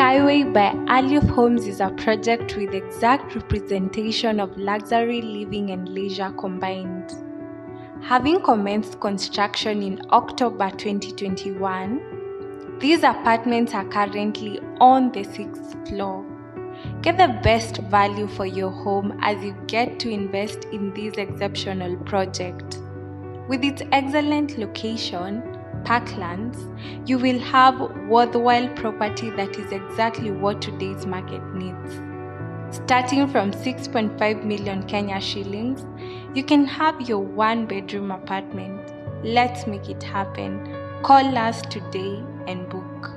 Skyway by Alif Homes is a project with exact representation of luxury living and leisure combined. Having commenced construction in October 2021, these apartments are currently on the 6th floor. Get the best value for your home as you get to invest in this exceptional project. With its excellent location, parklands, you will have worthwhile property that is exactly what today's market needs. Starting from 6.5 million Kenya shillings, you can have your one-bedroom apartment. Let's make it happen. Call us today and book.